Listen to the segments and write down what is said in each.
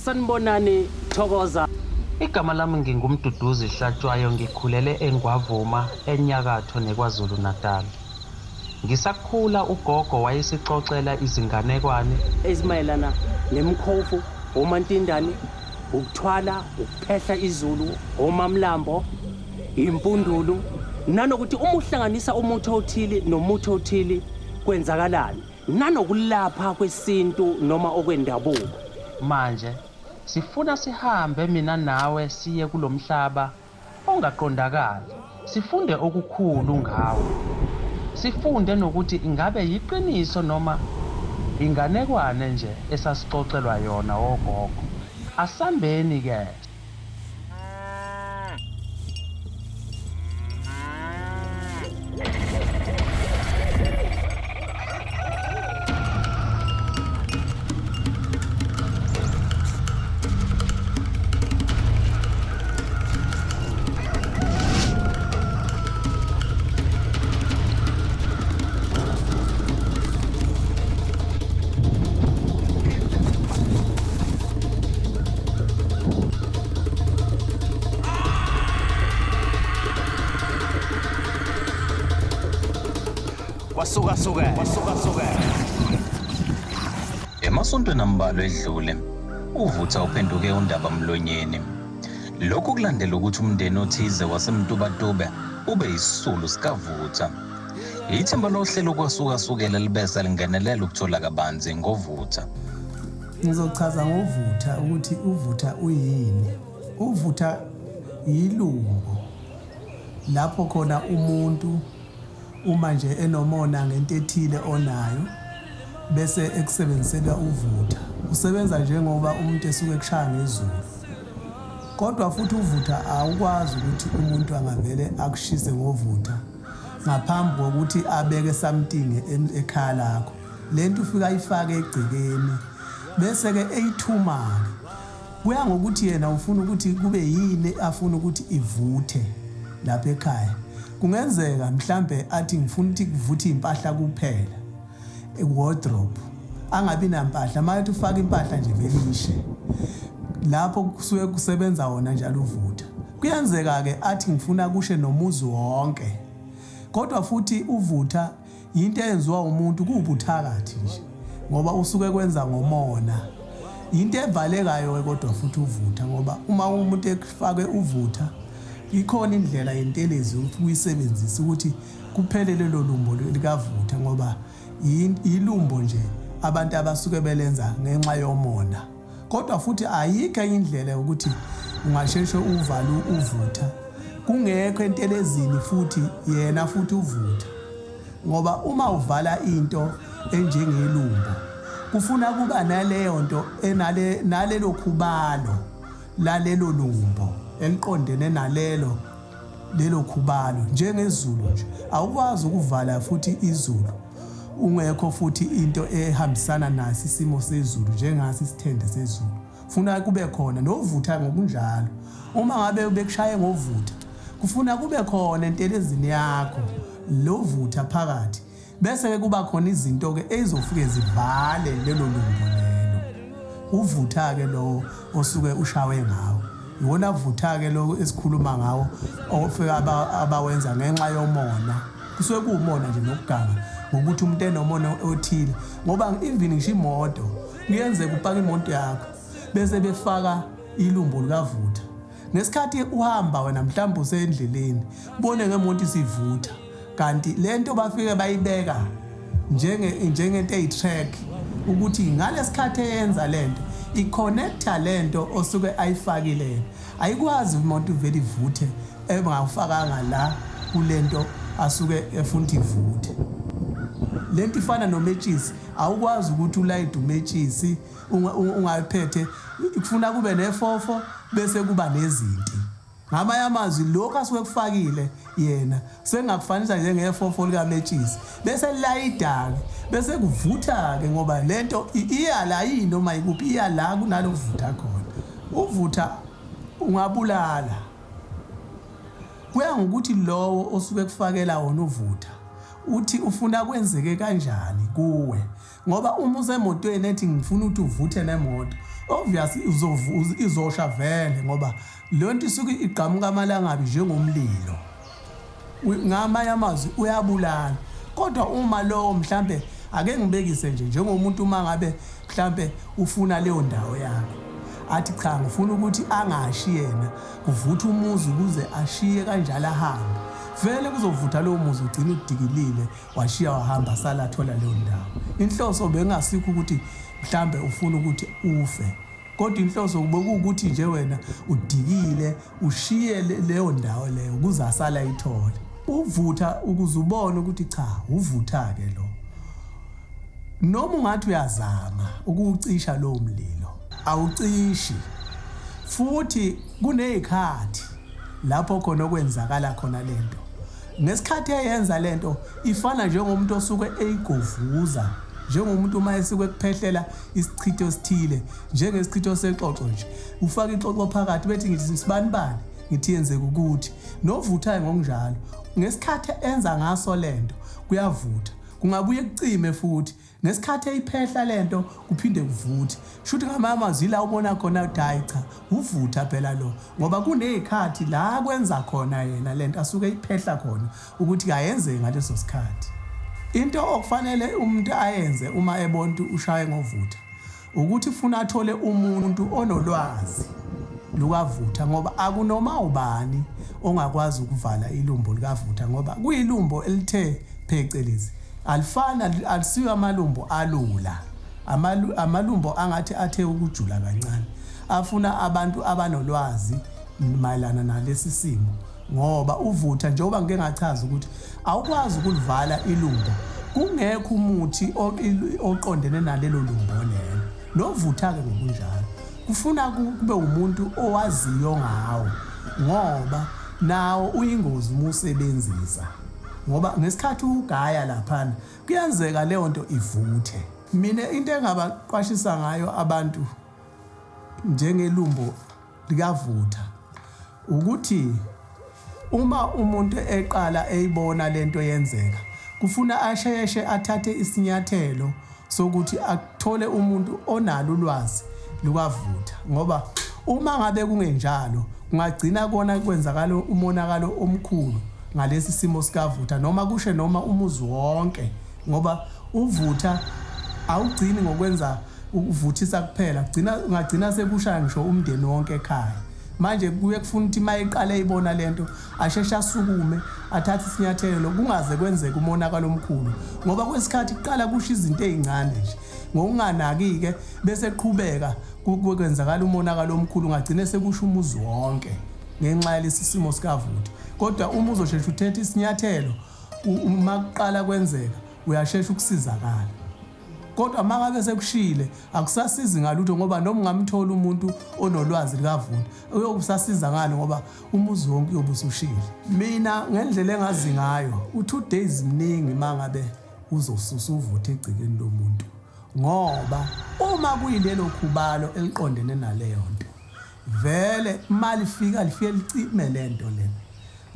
Sanibonani Thokoza. Igama lami ngingumduduzi Hlatshwayo, ngikhulele eNgwavuma eNyakatho neKwaZulu Natal. Ngisakhula ugogo wayesixoxela izinganekwane ezimayelana nemkhofu, omantindane, ukuthwala, ukuphehla izulu, omamlambo, impundulu, nanokuthi uma uhlanganisa umuthi othile nomuthi othile kwenzakalani, nanokulapha kwesintu noma okwendabuko. Manje sifuna sihambe mina nawe siye kulomhlaba ongaqondakali, sifunde okukhulu ngawo. Sifunde nokuthi ingabe yiqiniso noma inganekwane nje esasixoxelwa yona ogogo. Asambeni ke. Kwasukasukela. Emasontweni ambalwa edlule, Uvutha uphenduke undaba mlonyeni. Lokhu kulandela ukuthi umndeni othize waseMtubatuba ube yisisulu sikaVutha. Ithemba lohlelo Kwasukasukela libese lingenelela ukuthola kabanzi ngoVutha. Ngizochaza ngoVutha ukuthi uVutha uyini. uVutha yilungu lapho khona umuntu uma nje enomona ngento ethile onayo bese ekusebenzisela uVutha. Usebenza njengoba umuntu esuke ekushaya ngezulu. Kodwa futhi uVutha awukwazi ukuthi umuntu angavele akushise ngoVutha ngaphambi kokuthi abeke something ekhaya lakho. Lento ufika ayifake egcekeni bese ke eyithuma. Kuya ngokuthi yena ufuna ukuthi kube yini afuna ukuthi ivuthe lapha ekhaya. Kungenzeka mhlambe athi ngifuna ukuthi kuvuthe impahla kuphela, wardrobe, angabi nampahla, manje ufaka impahla nje velishe. Lapho kusuke kusebenza wona njalo uVutha. Kuyenzeka ke athi ngifuna kushe nomuzi wonke. Kodwa futhi uVutha into eyenziwa umuntu kubuthakathi nje, ngoba usuke kwenza ngomona. Into evalekayo kodwa futhi uVutha, ngoba uma umuntu ekufake uVutha ikhona indlela yentelezi ukuyisebenzisa ukuthi kuphele lelo lumbo likaVutha, ngoba ilumbo nje abantu abasuke belenza ngenxa yomona. Kodwa futhi ayikho indlela ukuthi ungasheshe uvale uVutha kungekho entelezini futhi yena futhi uVutha, ngoba uma uvala into enjengelumbo kufuna kuba naleyo nto nalelo khubalo lalelo lumbo eliqondene nalelo khubalo. NjengeZulu nje awukwazi ukuvala futhi izulu ungekho futhi into ehambisana naso isimo sezulu njengasi isithende sezulu. Funa kube khona noVutha ngokunjalo. Uma ngabe bekushaye ngoVutha kufuna kube khona entelezini yakho lo Vutha phakathi, bese ke kuba khona izinto ke ezofike zivale lelo lumbo lelo. uVutha ke lo osuke ushawe ngawo iwona Vutha ke lo esikhuluma ngawo ofika abawenza ngenxa yomona. Kusuke kuwumona nje nokuganga ngokuthi umuntu enomona othile, ngoba even ngisho imoto kuyenzeka upaka imoto yakho bese befaka ilumbo likaVutha. Ngesikhathi uhamba wena mhlawumbe usendleleni ubone ngemonto isivutha, kanti lento bafike bayibeka njengento eyitrack ukuthi ngalesikhathi eyenza lento iconnecta lento osuke ayifakile. Ayikwazi umuntu uvele ivuthe engafakanga la kulento asuke efuna ivuthe. Lento ifana nometshisi, awukwazi ukuthi ulayide umetshisi ungayiphethe, kufuna kube nefofo bese kuba nezinti. Ngamanye amazwi lokho asuke kufakile yena sengakufanisa njengefofo likametshisi bese lilayida bese kuvutha ke, ngoba lento iya la yini noma ikuphi iya la kunalo kuvutha khona. uVutha ungabulala. Kuya ngokuthi lowo osuke kufakela wona uVutha uthi ufuna kwenzeke kanjani kuwe. ngoba uma usemotweni ethi ngifuna ukuthi uvuthe nemoto obviously izosha vele ngoba le nto isuke igqamuka amalangabi njengomlilo ngamanye amazwi uyabulala kodwa uma lo mhlambe ake ngibekise nje njengomuntu uma ngabe mhlambe ufuna leyo ndawo yakhe athi cha ngifuna ukuthi angashi yena kuvutha umuzi ukuze ashiye kanjalo ahambe vele kuzovutha lowo muzi ugcina udikilile washiya wahamba sala athola leyo ndawo inhloso bengasikho ukuthi mhlambe ufuna ukuthi ufe kodwa inhloso bekuwukuthi nje wena udikile ushiye leyo ndawo leyo ukuze asala ayithole uvutha ukuze ubone ukuthi cha uvutha ke lo noma ungathi uyazama ukucisha lo mlilo awucishi futhi kunezikhathi lapho khona okwenzakala khona lento ngesikhathi eyenza lento ifana njengomuntu osuke eyigovuza njengomuntu uma esuke kuphehlela isichitho esithile njengesichitho sexoxo nje ufaka ixoxo phakathi bethi ngithi sibanibani ngithi yenze ukuthi novuthayo ngokunjalo ngesikhathi enza ngaso lento kuyavutha kungabuye kucime futhi nesikhathi eyiphehla lento kuphinde kuvuthe shuthi ngamamazwi la ubona khona ukuthi hayi cha uvutha phela lo ngoba kunezikhathi la kwenza khona yena lento asuke eyiphehla khona ukuthi kayenze ngaleso sikhathi into okufanele umuntu ayenze uma ebona ushaye ngovutha ukuthi ufuna athole umuntu onolwazi lukavutha ngoba akunoma ubani ongakwazi ukuvala ilumbo likavutha ngoba kuyilumbo elithe phecelezi alifana alisiwe amalumbo alula amalumbo angathi athe ukujula kancane afuna abantu abanolwazi mayelana nalesi simo ngoba uvutha njengoba ngeke ngachaza ukuthi awukwazi ukulivala ilumbo kungekho umuthi oqondene nalelo lumbo lelo novutha ke ngokunjalo kufuna kube umuntu owaziyo ngawo ngoba nawo uyingozi musebenzisa ngoba ngesikhathi ugaya laphana kuyenzeka leyo nto ivuthe mina into engabaqwashisa ngayo abantu njengelumbo likavutha ukuthi uma umuntu eqala eyibona lento yenzeka kufuna asheshe athathe isinyathelo sokuthi athole umuntu onalo ulwazi lukavutha ngoba uma ngabe kungenjalo kungagcina kona kwenzakala umonakalo omkhulu ngalesi simo sikavutha noma kushe noma umuzi wonke ngoba uvutha awugcini ngokwenza ukuvuthisa kuphela ungagcina sekushaya ngisho umndeni wonke ekhaya manje kuye kufuna ukuthi mayiqala ibona lento ashesha asukume athathe isinyathelo kungaze kwenzeke umonakalo omkhulu ngoba kwesikhathi kuqala kusho izinto ezincane nje ngokunganaki ke bese qhubeka kwenzakala umonakalo omkhulu ungagcina sekusho umuzi wonke ngenxa yalesi simo sikavutha kodwa uma uzoshesha uthethe isinyathelo uma kuqala kwenzeka uyashesha ukusizakala kodwa mangabe sekushile akusasizi ngalutho ngoba noma ungamthola umuntu onolwazi likavutha uyokusasiza ngalo ngoba umuzi wonke uyobusushile mina ngendlela engazi ngayo u2 days mningi mangabe uzosusa uvutha egcikeni lomuntu ngoba uma kuyilelo khubalo eliqondene naleyo nto vele imali fika lifike licime lento lena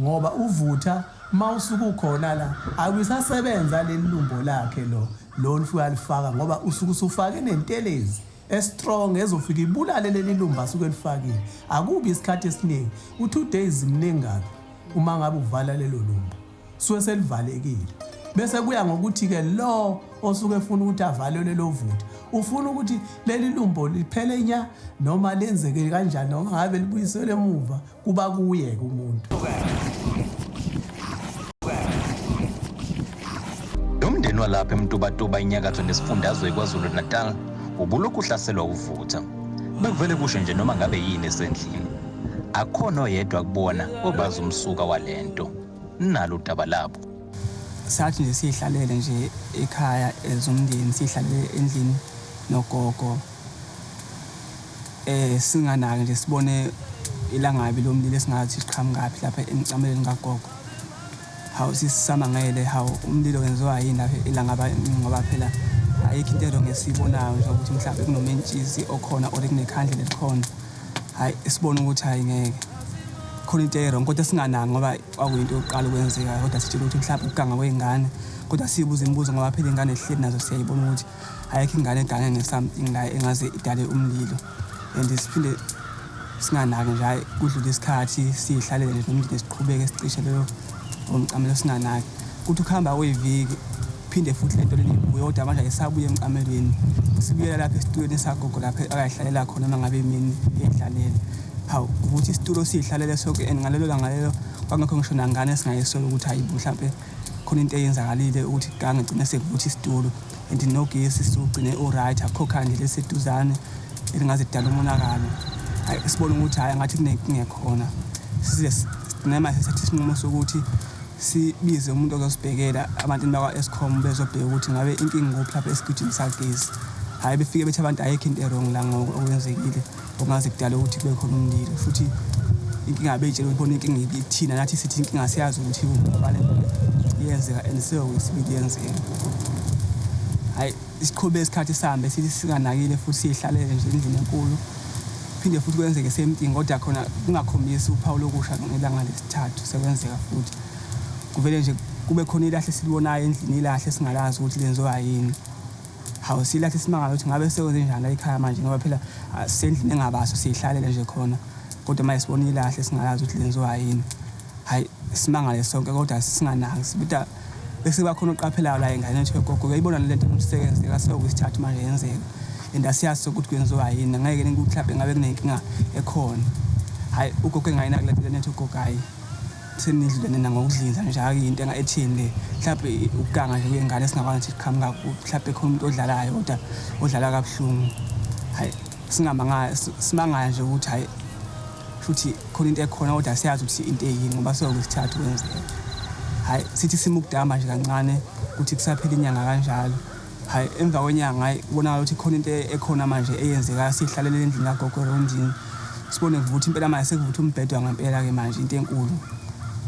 ngoba uvutha mawusuka ukhona la akusasebenza lelumbo lakhe lo lifika lifaka ngoba usuke usufake nentelezi estrong ezofika ibulale lelilumba asuke lifakile akubi isikhathi esiningi u2 days mningi kabi uma ngabe uvala lelo lumba suke selivalekile bese kuya ngokuthi ke lo osuke efuna ukuthi avale lelo vutha ufuna ukuthi leli lumbo liphele nya noma lenzeke kanjani noma ngabe libuyisele emuva kuba kuye umuntu Umndeni walapha eMtubatuba inyakatho nesifundazwe kwaZulu Natal ubulokhu uhlaselwa uvutha bekuvele kusho nje noma ngabe yini esendlini akhona oyedwa kubona obaza umsuka walento nalo udaba labo sathi nje sihlalele nje ekhaya ezumndeni sihlalele endlini nogogo singanaki nje sibone ilangabi lomlilo esingathi siqhamukapi lapha emcameleni kagogo hawu sisamangele hawu umlilo wenziwa yini lapha ilangaba ngoba phela ayikho into ngesibonayo nje ukuthi mhlawumbe kunomentshisi okhona okunekhandle likhona hayi sibone ukuthi hayi ngeke khona into errong kodwa singanaki ngoba kwakuyinto yokuqala ukwenzeka kodwa sitshela ukuthi mhlawumbe ukuganga kwezingane kodwa sibuza imibuzo ngoba phela ingane ehleli nazo siyayibona ukuthi ayikho ingane egane nge-something la engaze idale umlilo. And siphinde singanaki nje kudlula isikhathi sihlalele nje nomndeni siqhubeke sicishe lelo umcamelo singanaki. Kuthi ukuhamba kweviki phinde futhi lento leni ibuye kodwa manje ayisabuye emcamelweni. Sibuyela lapha esitulweni sagogo lapha akayihlalela khona mangabe imini edlalela. Hawu ukuthi isitulo sihlalele sonke and ngalelo langa lelo kwangekho ngisho nangane singayisola ukuthi hayibo mhlambe khona into eyenzakalile ukuthi gange gcine sekuvuthi isitulo and nogesi sugcine oright akho khandle leseduzane elingaze dala umonakalo. Hayi sibona ukuthi hayi ngathi kunenkinga khona. Sinema sesathi isinqumo sokuthi sibize umuntu ozosibhekela abantu bakwa Eskom bezobheka ukuthi ngabe inkinga kuphi lapha esigidini sagesi. Hayi befike bethi abantu ayikho into wrong la ngokwenzekile okungaze kudala ukuthi kube khona umlilo futhi inkinga betshela ubona inkinga ithina nathi sithi inkinga siyazi ukuthi ubale yenzeka and siyokwisibili yenzeka. Hayi isiqhube isikhathi sihambe sithi singanakile futhi sihlalele nje endlini enkulu phinde futhi kwenzeke same thing kodwa khona kungakhombisi uphawu lokusha ngelanga lesithathu sekwenzeka futhi kuvele nje kube khona ilahle silibonayo endlini ilahle singalazi ukuthi lenziwa yini. Hawu silahle simangala ukuthi ngabe sekwenze njani la ekhaya manje ngoba phela sendlini engabaso sihlalele nje khona kodwa manje sibona ilahle singalazi ukuthi lenziwa yini. Hayi simangale sonke kodwa singanaki sibida bese bakhona oqaphelayo la ingane ethi gogo uyayibona lento umsebenzeka sokwisithathu manje yenzeka and asiyazi ukuthi kwenziwa yini ngeke ngikuhlaphe ngabe kunenkinga ekhona. Hayi ugogo engayinaki lento nethi ugogo hayi senidlulene nangokudlinza nje akuyinto ethini le mhlawumbe ukuganga nje kwengane esingakwazi ukuthi iqhamuka mhlawumbe khona umuntu odlalayo kodwa odlala kabuhlungu. Hayi singamanga simangala nje ukuthi hayi futhi khona into ekhona kodwa siyazi ukuthi into eyini ngoba sokwisithathu kwenzeka. Hayi sithi simukudama nje kancane ukuthi kusaphela inyanga kanjalo. Hayi emva kwenyanga hayi ubonakala ukuthi khona into ekhona manje eyenzeka sihlalele endlini kagogo rondini sibone kuvutha impela manje sekuvutha umbhedo ngampela ke manje into enkulu.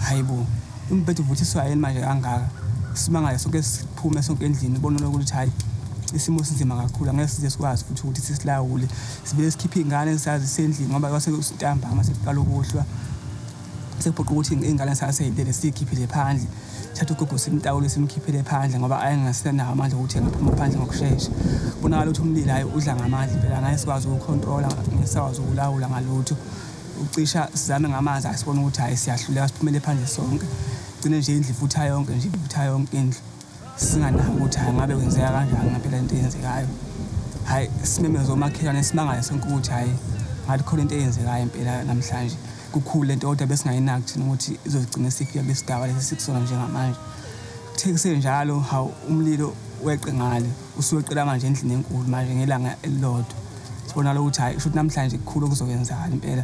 Hayibo umbhedo uvuthiswa yini manje kangaka simangale sonke siphume sonke endlini ubona ukuthi hayi isimo sinzima kakhulu angeke size sikwazi futhi ukuthi sisilawule sibele sikhiphe ingane esazi sendlini ngoba kwase kusintambama sesiqala ukuhlwa sekuphoqa ukuthi ingane saseyidele sikhiphile phandle thatha ugogo simtawule simkhiphele phandle ngoba ayengasena amandla ukuthi engaphuma phandle ngokusheshsha. Bonakala ukuthi umlilo hayi udla ngamandla phela ngeke sikwazi ukucontrola ngesakwazi ukulawula ngalutho ucisha sizame ngamanzi asibona ukuthi hayi siyahluleka siphumele phandle sonke gcine nje indlu futha yonke nje futha yonke indlu singanaki ukuthi hayi ngabe kwenzeka kanjani ngempela into eyenzekayo. Hayi simemeza omakhelwane simangale sonke ukuthi hayi ngathi khona into eyenzekayo impela namhlanje kukhulu lento kodwa besingayinaki thina ukuthi izogcina sifika besigaba lesi sikusona njengamanje. Kuthekise njalo hawu umlilo weqe ngale usuweqela manje endlini enkulu manje ngelanga elilodwa sibona ukuthi hayi futhi namhlanje kukhulu okuzokwenzakala impela.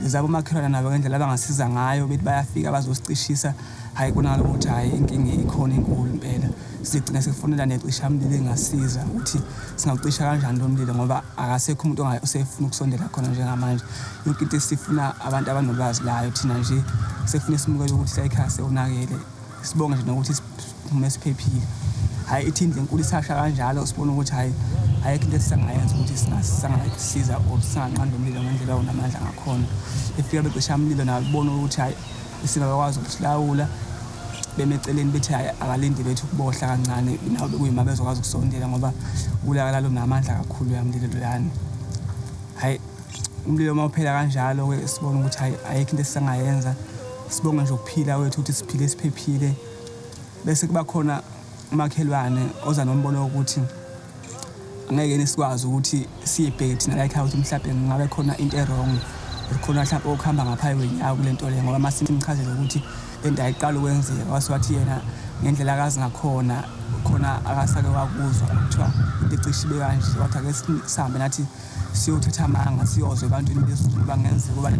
Lezabo makhelwane nabo ngendlela abangasiza ngayo bethi bayafika bazosicishisa hayi konakala ukuthi hayi inkinga ikhona enkulu impela. Sigcina sekufonela necishamlilo engasiza ukuthi singacisha kanjani lo mlilo ngoba akasekho umuntu osefuna ukusondela khona njengamanje. Yonke into sifuna abantu abanolwazi layo thina nje sefuna simukele ukuthi la ekhaya seonakele sibonge nje nokuthi siphume siphephile. Hayi ithi indle enkulu isasha kanjalo sibona ukuthi hayi ayikho into esingayenza ukuthi singasiza or singanqanda umlilo ngendlela onamandla ngakhona. Efika becisha umlilo nabona ukuthi hayi singakwazi ukusilawula bemeceleni bethi hayi akalindi bethu ukubohla kancane nawo bekuyima bezokwazi ukusondela ngoba ulakala lo namandla kakhulu yamlilo lana. Hayi umlilo mawuphela kanjalo ke sibona ukuthi hayi ayikho into esingayenza sibonga nje ukuphila kwethu ukuthi siphile siphephile. Bese kuba khona umakhelwane oza nombono ukuthi angeke nisikwazi ukuthi siyibheke thina la ekhaya ukuthi mhlawumbe ngabe khona into wrong khona mhlawumbe okuhamba ngaphayi kwenyawo kulento le ngoba masimchazela ukuthi lento ayiqala ukwenzeka waswathi yena ngendlela akazi ngakhona khona akasake wakuzwa kuthiwa into ecishibe kanje wathi ake sihambe nathi siyothatha amanga siyozwe ebantwini bezulu bangenzeka kuba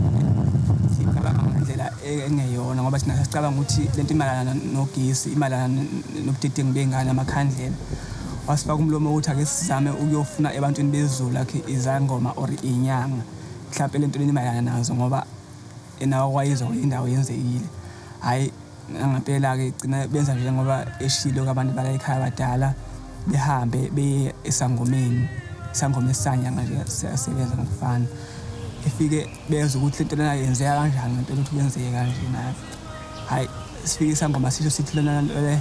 sicabanga ngendlela engeyona ngoba thina sicabanga ukuthi lento imalana nogesi imalana nobudedengu bengane amakhandlela. Wasifaka umlomo ukuthi ake sizame ukuyofuna ebantwini bezulu akhe izangoma or inyanga mhlawumbe lento leni imayana nazo ngoba enawo kwayizwa indawo yenzekile. Hayi ngempela ke igcina benza nje ngoba eshilo kabantu bala ekhaya badala behambe beye esangomeni isangoma esanyanga nje siyasebenza ngokufana efike bezwe ukuthi lento lena yenzeka kanjani lento ukuthi kwenzeke kanje nayo. Hayi sifike isangoma sisho sithi lona le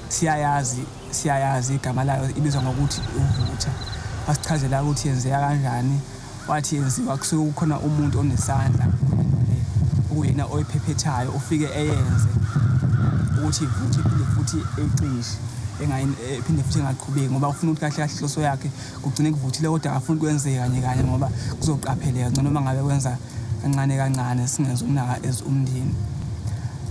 siyayazi igama layo ibizwa ngokuthi uvutha. Wasichazela ukuthi yenzeka kanjani, wathi yenziwa kusuke kukhona umuntu onesandla uyena oyiphephethayo ufike eyenze ukuthi ivuthe iphinde futhi ecishe phinde futhi engaqhubeki ngoba ufuna ukuthi kahle kahle inhloso yakhe kugcine kuvuthile kodwa akafuni kwenzeka kanye ngoba kuzoqapheleka ngcono uma ngabe kwenza kancane singenza ukunaka as umndeni.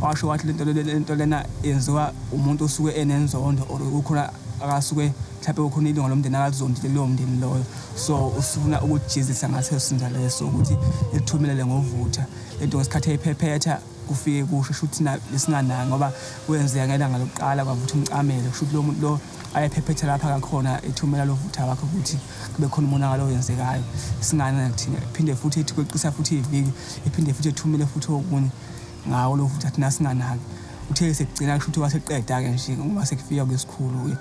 Washo wathi lento lena yenziwa umuntu osuke enenzondo ukukhona akasuke mhlawumbe kukhona ilunga lomndeni akalizondile lowo mndeni loyo, so usufuna ukujezisa ngaso sinza leso ukuthi elithumelele ngovutha lento ngesikhathi eyiphephetha kufike kusho ukuthi lesingananga ngoba kwenzeka ngelanga lokuqala kwavutha umcamelo kusho ukuthi lo muntu lo ayephephetha lapha kakhona ethumela lo vutha wakhe ukuthi kube khona umonakalo owenzekayo singana kuthina phinde futhi ethi kweqisa futhi iviki iphinde futhi ethumele futhi okunye ngawo lo vutha thina singanaki uthe sekugcina kusho ukuthi waseqeda ke nje ngoba sekufika kwesikhulu ke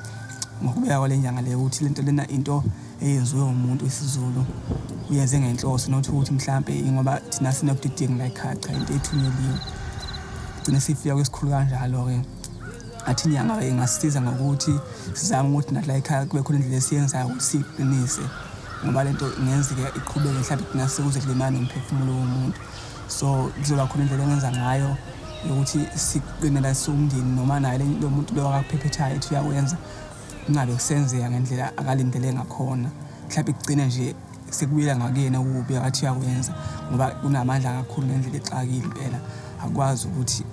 ngokubeka kwale nyanga leyo ukuthi lento lena into eyenziwe umuntu wesiZulu uyenze ngenhloso not ukuthi mhlambe ngoba thina sinobudidingi la ekhaya cha into ethunyeliwe gcine sifika kwesikhulu kanjalo ke athi inyanga ingasiza ngokuthi sizame ukuthi nathi la ekhaya kube khona indlela esiyenzayo ukuthi siqinise ngoba lento ingenzeke iqhubeke mhlambe thina sekuze kulimane umphefumulo womuntu, so kuzoba khona indlela engenza ngayo ukuthi siqinela somndeni noma naye lo muntu lo akaphephethayo ethi uyawenza kungabe kusenzeka ngendlela akalindele ngakhona mhlawumbe kugcine nje sekubuyela ngakuyena ukubi akathi uyakwenza ngoba kunamandla kakhulu ngendlela exakile impela akwazi ukuthi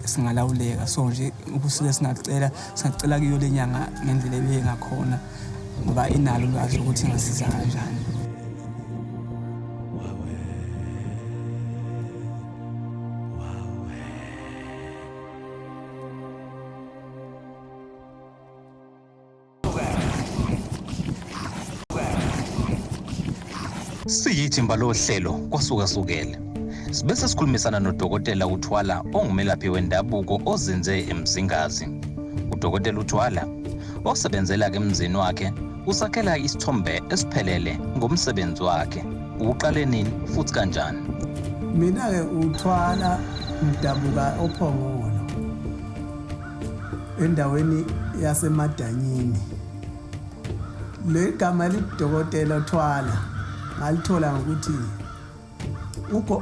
singalawuleka. So nje ukusike singacela kuyo lenyanga ngendlela ebeye ngakhona ngoba inalo ulwazi ukuthi ingasiza kanjani. Siyithimba lohlelo Kwasukasukela. Sibese sikhulumisana noDokotela uTwala ongumelaphi wendabuko ozinze eMzingazi. uDokotela uTwala osebenzela ke emzini wakhe usakhela isithombe esiphelele ngomsebenzi wakhe. Uqale nini futhi kanjani? Mina ke uTwala mdabuka ophongolo endaweni yaseMadanyini. Le gama liDokotela uTwala ngalithola ngokuthi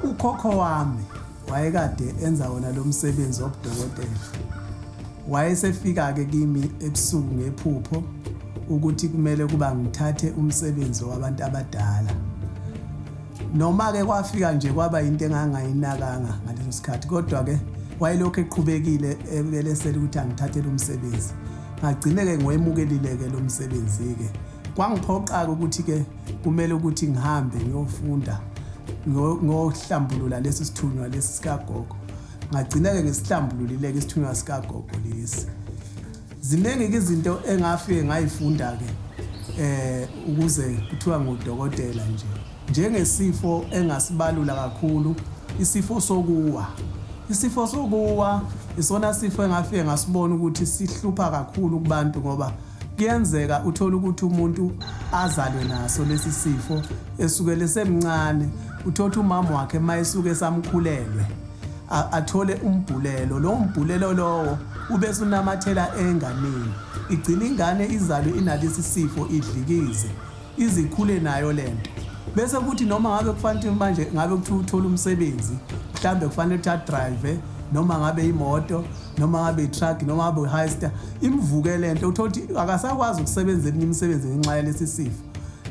ukhokho wami wayekade enza wona lo msebenzi wobudokotela. Wayesefika ke kimi ebusuku ngephupho ukuthi kumele kuba ngithathe umsebenzi wabantu abadala. Noma ke kwafika nje kwaba into engangayinakanga ngaleso sikhathi kodwa ke wayelokho eqhubekile ebelesela ukuthi angithathe lo msebenzi. Ngagcine ke ngoyemukelile ke lo msebenzi ke. Kwangiphoqa ukuthi ke kumele ukuthi ngihambe ngiyofunda ngohlambulula lesi sithunywa lesi sikagogo. Ngagcina ke ngesihlambululile ke isithunywa sikagogo lesi. Ziningi izinto engafike ngayifunda ke ukuze kuthiwa ngudokotela nje. Njengesifo engasibalula kakhulu isifo sokuwa. Isifo sokuwa isona sifo engafike ngasibona ukuthi sihlupha kakhulu kubantu ngoba kuyenzeka uthola ukuthi umuntu azalwe naso lesi sifo esukele semncane uthola umama wakhe mayisuke samkhulelwe athole umbhulelo. Lo mbhulelo lowo ube sunamathela enganeni igcina ingane izalwe inalesi sifo idlikize izikhule nayo lento bese kuthi noma ngabe kufanele manje ngabe uthola umsebenzi mhlambe kufanele ukuthi drive noma ngabe imoto noma ngabe itruck noma ngabe uhayster imvuke lento uthothi akasakwazi ukusebenza eminye imisebenzi ngenxa yalesi sifo.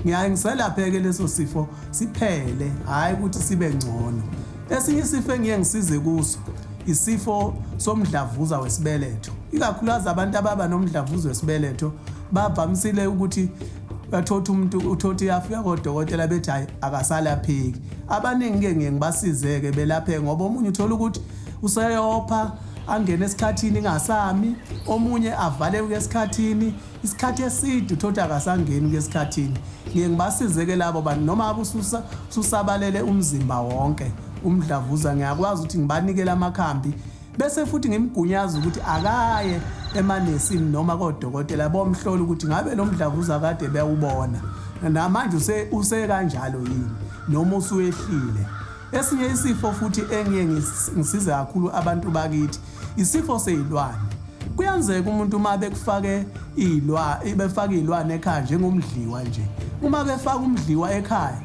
Ngiyaye ngiselapheke leso sifo siphele hayi ukuthi sibe ngcono. Esinye isifo engiye ngisize kuso isifo somdlavuza wesibeletho. Ikakhulukazi abantu ababa nomdlavuza wesibeletho bavamisile ukuthi bathothi umuntu uthothi yafika kodokotela bethi hayi akasalapheki. Abaningi ke ngiye ngibasizeke belaphe ngoba omunye uthola ukuthi useyopha angene esikhathini ngasami omunye avale kwesikhathini isikhathi eside uthothi akasangeni kwesikhathini. Ngiye ngibasizeke labo bantu noma abususa susabalele umzimba wonke umdlavuza ngiyakwazi ukuthi ngibanikele amakhambi bese futhi ngimgunyaza ukuthi akaye emanesini noma kodokotela bomhlola ukuthi ngabe lo mdlavuza kade beyawubona namanje use kanjalo yini noma usuyehlile. Esinye isifo futhi engiye ngisiza kakhulu abantu bakithi isifo sezilwane. Kuyenzeka umuntu uma bekufake befaka izilwane ekhaya njengomdliwa nje. Uma befaka umdliwa ekhaya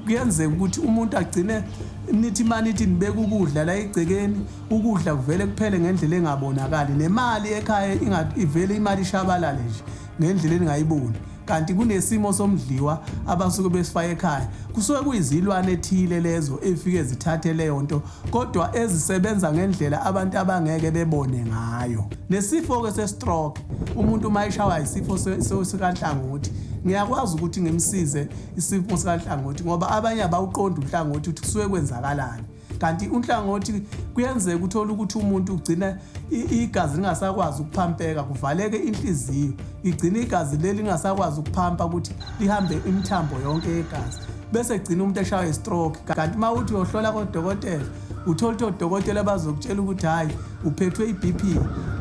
kuyenzeka ukuthi umuntu agcine nithi manithi nibeka ukudla la egcekeni, ukudla kuvele kuphele ngendlela engabonakali, nemali ekhaya ivele imali ishabalale nje ngendlela engayiboni. Kanti kunesimo somdliwa abasuke besifaka ekhaya, kusuke kuyizilwane ethile lezo efike zithathe leyo nto, kodwa ezisebenza ngendlela abantu abangeke bebone ngayo. Nesifo ke se-stroke, umuntu uma eshawa isifo sikaNhlangothi, ngiyakwazi ukuthi ngimsize isifo sikaNhlangothi ngoba abanye abawuqonda uNhlangothi ukuthi kusuke kwenzakalani. Kanti uNhlangothi kuyenzeka uthola ukuthi umuntu ugcina igazi lingasakwazi ukuphampeka, kuvaleke inhliziyo, igcina igazi leli lingasakwazi ukuphampa ukuthi lihambe imithambo yonke yegazi, bese gcina umuntu eshawa i-stroke. Kanti uma uthi uyohlola kodokotela, uthola ukuthi odokotela bazokutshela ukuthi hayi uphethwe i-BP,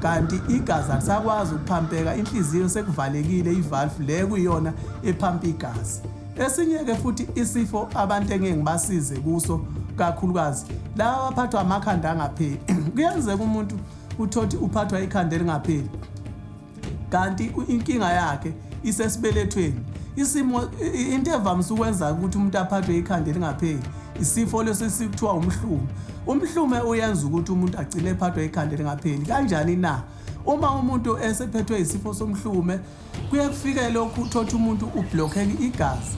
kanti igazi alisakwazi ukuphampeka, inhliziyo sekuvalekile ivalve le kuyiyona ephampa igazi. Esinye-ke futhi isifo abantu engeke ngibasize kuso kakhulukazi laba abaphathwa amakhanda angapheli. Kuyenzeka umuntu uthothi uphathwa ikhanda elingapheli, kanti inkinga yakhe isesibelethweni. Into evamise ukwenza ukuthi umuntu aphathwe ikhanda elingapheli isifo leso esithiwa umhlume. Umhlume uyenza ukuthi umuntu agcine ephathwa ikhanda elingapheli. Kanjani na? Uma umuntu esephethwe isifo somhlume, kuye kufike lokhu uthothi umuntu ublockeke igazi,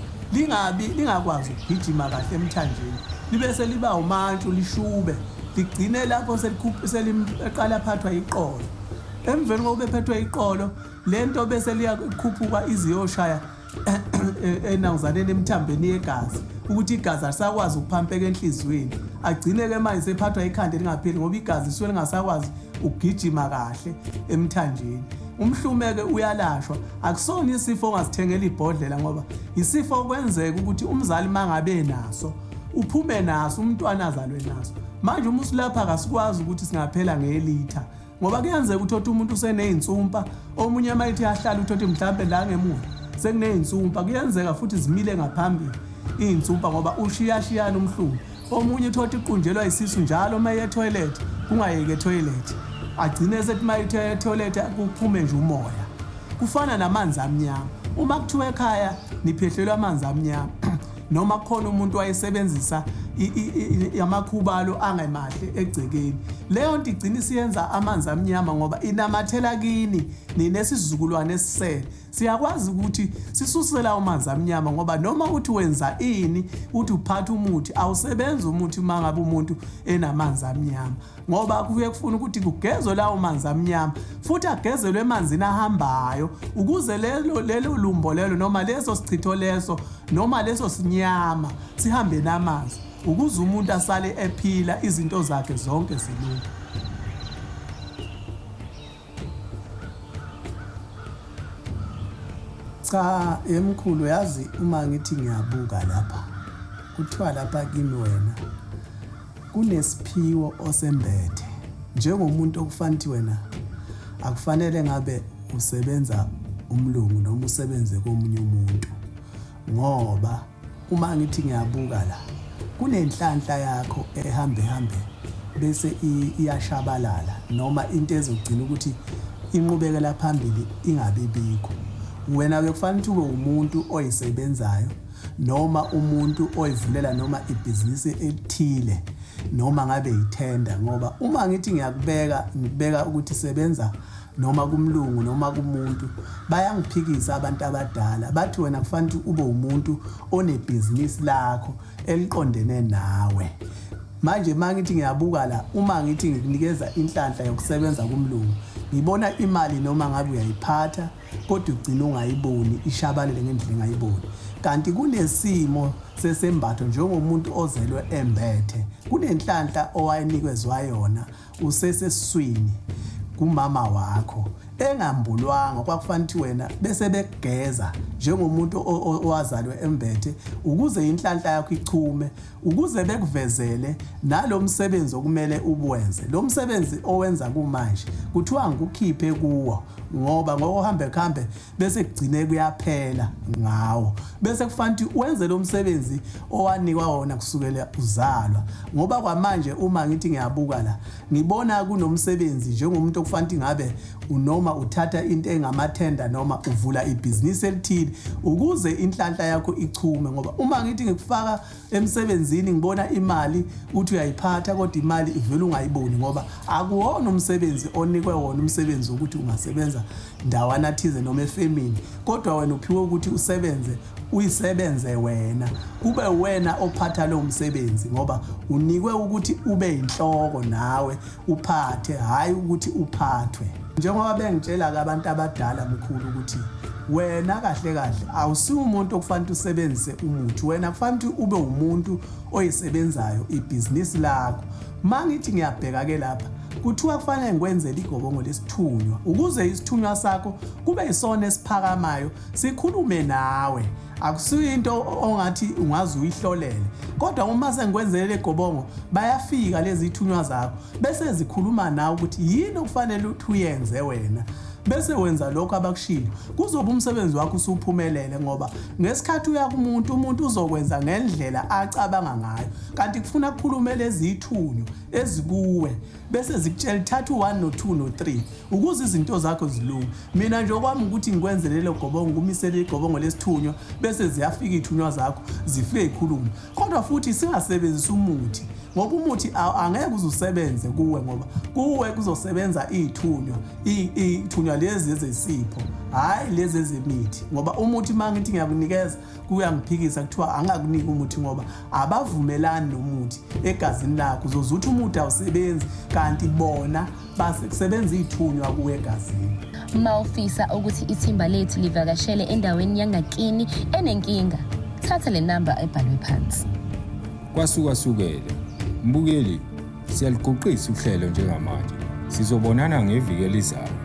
lingakwazi ukugijima kahle emthanjeni, libe seliba umantshu, lishube, ligcine lapho seliqala phathwa iqolo. Emveni kokuba ephethwe iqolo, lento bese liyakhuphuka iziyoshaya enawuzaneni emthambeni yegazi ukuthi igazi alisakwazi ukuphampeka enhliziyweni, agcine ke manje sephathwa ikhanda elingapheli ngoba igazi lisuke lingasakwazi ukugijima kahle emthanjeni. Umhlume ke uyalashwa, akusona isifo ongasithengela ibhodlela ngoba isifo okwenzeka ukuthi umzali mangabe naso uphume naso, umntwana azalwe naso. Manje uma usulapha akasikwazi ukuthi singaphela ngelitha ngoba kuyenzeka ukuthi umuntu usenezinsumpa, omunye mayithi yahlala uthothi mhlambe la ngemuva sekunezinsumpa, kuyenzeka futhi zimile ngaphambili izinsumpa ngoba ushiyashiyana umhlume. Omunye uthothi iqunjelwa isisu njalo maye etoilet, kungayeke etoilet, agcine sethi mayithi etoilet kuphume nje umoya. Kufana namanzi amnyama, uma kuthiwa ekhaya niphehlelwa amanzi amnyama noma khona umuntu wayesebenzisa amakhubalo angemahle egcekeni, leyo nto igcina isiyenza amanzi amnyama ngoba inamathela kini ninesizukulwane esisele. Siyakwazi ukuthi sisusela amanzi amnyama ngoba noma uthi wenza ini, uthi uphatha umuthi, awusebenzi umuthi uma ngabe umuntu enamanzi amnyama ngoba kuye kufuna ukuthi kugezwe lawo manzi amnyama futhi agezelwe emanzini ahambayo ukuze lelo lumbo lelo noma leso sichitho leso noma leso sinyama sihambe namanzi ukuze umuntu asale ephila, izinto zakhe zonke zilunge. Cha emkhulu, yazi uma ngithi ngiyabuka lapha kuthiwa lapha kimi wena kunesiphiwo osembethe njengomuntu okufanele wena akufanele ngabe usebenza umlungu noma usebenze komunye umuntu, ngoba uma ngithi ngiyabuka la kunenhlanhla yakho ehambe bese iyashabalala noma into ezogcina ukuthi inqubekela phambili ingabibikho. Wena bekufanele ube umuntu oyisebenzayo noma umuntu oyivulela noma ibhizinisi ethile noma ngabe yithenda, ngoba uma ngithi ngibeka ukuthi sebenza noma kumlungu noma kumuntu bayangiphikisa abantu abadala bathi wena kufanele ube umuntu onebhizinisi lakho eliqondene nawe. Manje mangithi ngiyabuka la, uma ngithi ngikunikeza inhlanhla yokusebenza kumlungu, ngibona imali noma ngabe uyayiphatha kodwa ugcina ungayiboni, ishabalele ngendlela engayiboni. Kanti kunesimo sesembatho njengomuntu ozelwe embethe, kunenhlanhla owayinikezwa yona usesesiswini kumama wakho engambulwanga, kwakufanele wena bese bekugeza njengomuntu owazalwe embethe ukuze inhlanhla yakho ichume, ukuze bekuvezele nalo msebenzi okumele ubuwenze. Lo msebenzi owenza kumanje kuthiwa ngikukhiphe kuwo ngoba ngokuhambe bese kugcine kuyaphela ngawo bese kufanele wenze lo msebenzi owanikwa wona kusukela uzalwa ngoba kwamanje uma ngithi ngiyabuka la ngibona kunomsebenzi njengomuntu okufanele ngabe unoma uthatha into engamathenda noma uvula ibhizinisi elithile ukuze inhlanhla yakho ichume ngoba uma ngithi ngikufaka emsebenzini ngibona imali uthi uyayiphatha kodwa imali ivela ungayiboni ngoba akuwona umsebenzi onikwe wona umsebenzi ukuthi ungasebenza ndawana thize noma efemini kodwa wena uphiwe ukuthi uyisebenze wena kube wena ophatha lo msebenzi ngoba unikwe ukuthi ube inhloko nawe uphathe hayi ukuthi uphathwe njengoba bengitshela abantu abadala mkhulu ukuthi wena kahle awusi umuntu okufanele usebenzise umuthi wena kufanele ube umuntu oyisebenzayo ibhizinisi lakho mangithi ngiyabheka ke lapha kuthiwa kufanele ngikwenzele igobongo lesithunywa ukuze isithunywa sakho kube isona esiphakamayo sikhulume nawe akusuyinto ongathi ungazi uyihlolele kodwa uma sengikwenzele igobongo bayafika lezi ithunywa zakho bese zikhuluma nawe ukuthi yini okufanele ukuthi uyenze wena bese wenza lokho abakushilo kuzoba umsebenzi wakho usuphumelele ngoba ngesikhathi uya umuntu uzokwenza ngendlela acabanga ngayo kanti kufuna ukukhuluma lezi ithunywa ezikuwe bese zikutshela thatha u1 no2 no3 ukuze izinto zakho zilunge mina nje okwami ukuthi ngikwenzele lo gobongo kumisele igobongo lesithunywa bese ziyafika ithunywa zakho zifike ikhuluma kodwa futhi singasebenzisi umuthi ngoba umuthi angeke uzusebenze kuwe ngoba kuwe kuzosebenza ithunywa lezi ezesipho hayi lezi ezemithi ngoba umuthi mangithi ngiyakunikeza kuyangiphikisa kuthiwa angakuniki umuthi ngoba abavumelani nomuthi egazini lakho uzozuthi umuthi awusebenzi kanti bona basebenza ithunywa kuwe egazini mawufisa ukuthi ithimba lethu livakashele endaweni yangakini enenkinga thatha le number ebhalwe phansi Kwasukasukela mbukeli siyaligoqisa uhlelo njengamanje sizobonana ngeviki elizayo